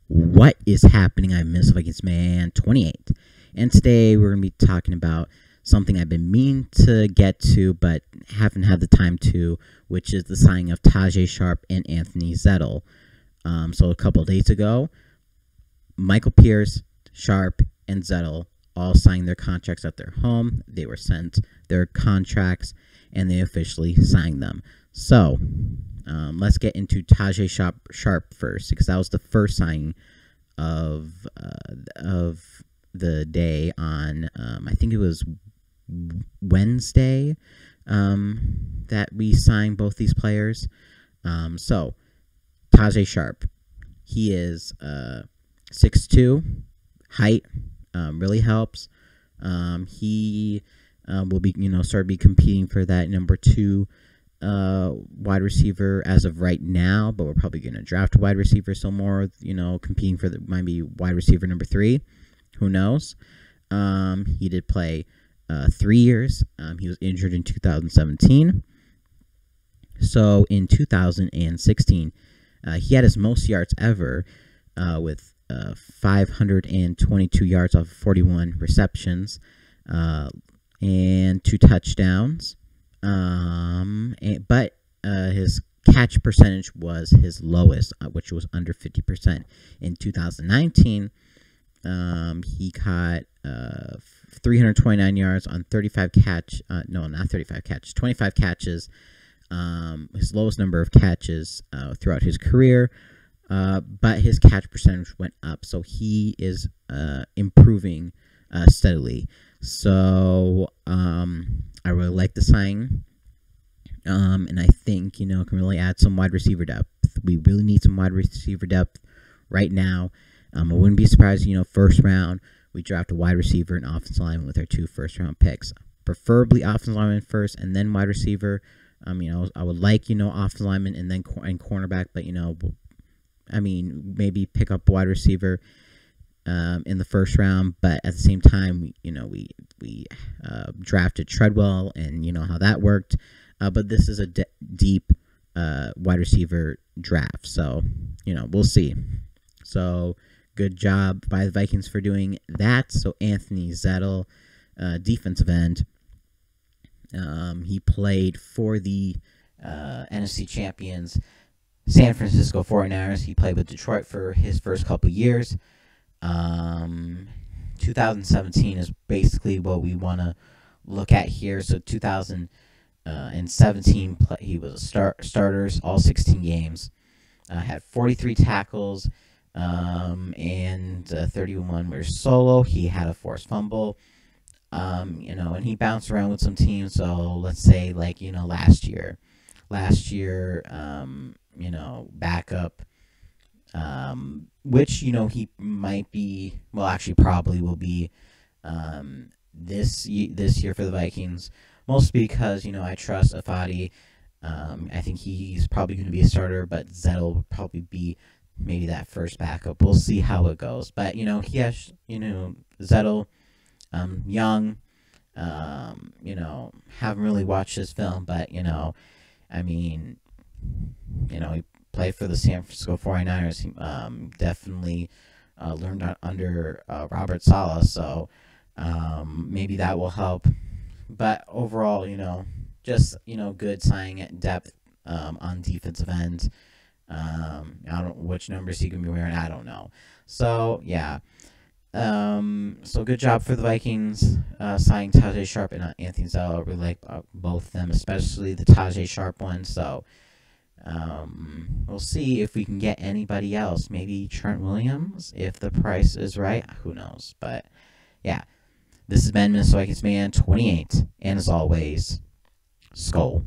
What is happening? I'm Minnesota Vikings Man 28. And today we're going to be talking about something I've been meaning to get to but haven't had the time to, which is the signing of Tajae, Sharpe, and Anthony Zettel. So a couple of days ago, Michael Pierce, Sharpe, and Zettel all signed their contracts at their home. They were sent their contracts, and they officially signed them. So let's get into Tajae Sharpe first, because that was the first signing of the day on I think it was Wednesday that we signed both these players. So Tajae Sharpe, he is 6'2", height really helps. He will be start be competing for that number 2 wide receiver as of right now, but we're probably going to draft a wide receiver some more, competing for might be wide receiver number 3. Who knows? He did play 3 years. He was injured in 2017. So in 2016, he had his most yards ever with 522 yards off of 41 receptions and 2 touchdowns. But his catch percentage was his lowest, which was under 50%. In 2019, he caught 329 yards on 25 catches. 25 catches. His lowest number of catches throughout his career. But his catch percentage went up, so he is improving steadily. So I really like the signing, and I think can really add some wide receiver depth. We really need some wide receiver depth right now. I wouldn't be surprised, first round we draft a wide receiver and offensive lineman with our 2 first-round picks. Preferably offensive lineman first and then wide receiver. I would like offensive lineman and then cornerback, but maybe pick up wide receiver in the first round, but at the same time, we drafted Treadwell, and how that worked. But this is a deep wide receiver draft, so we'll see. So good job by the Vikings for doing that. So Anthony Zettel, defensive end. He played for the NFC champions San Francisco 49ers. He played with Detroit for his first couple years. 2017 is basically what we want to look at here. So 2017, he was a starters all 16 games. Had 43 tackles and 31 were solo. He had a forced fumble. And he bounced around with some teams. So let's say last year, backup, which, he might be, probably will be this year for the Vikings, mostly because, I trust Afadi. I think he's probably going to be a starter, but Zettel will probably be maybe that first backup. We'll see how it goes. But, he has, Zettel, young, haven't really watched his film, but, he played for the San Francisco 49ers. He definitely learned under Robert Saleh, so maybe that will help. But overall, just, good signing at depth on defensive end. I don't know which numbers he can be wearing. I don't know. So, yeah. So good job for the Vikings signing Tajae Sharpe and Anthony Zettel. I really like both of them, especially the Tajae Sharpe one. So we'll see if we can get anybody else. Maybe Trent Williams, if the price is right. Who knows? But yeah, this has been Minnesota Vikings Man 28, and as always, Skol.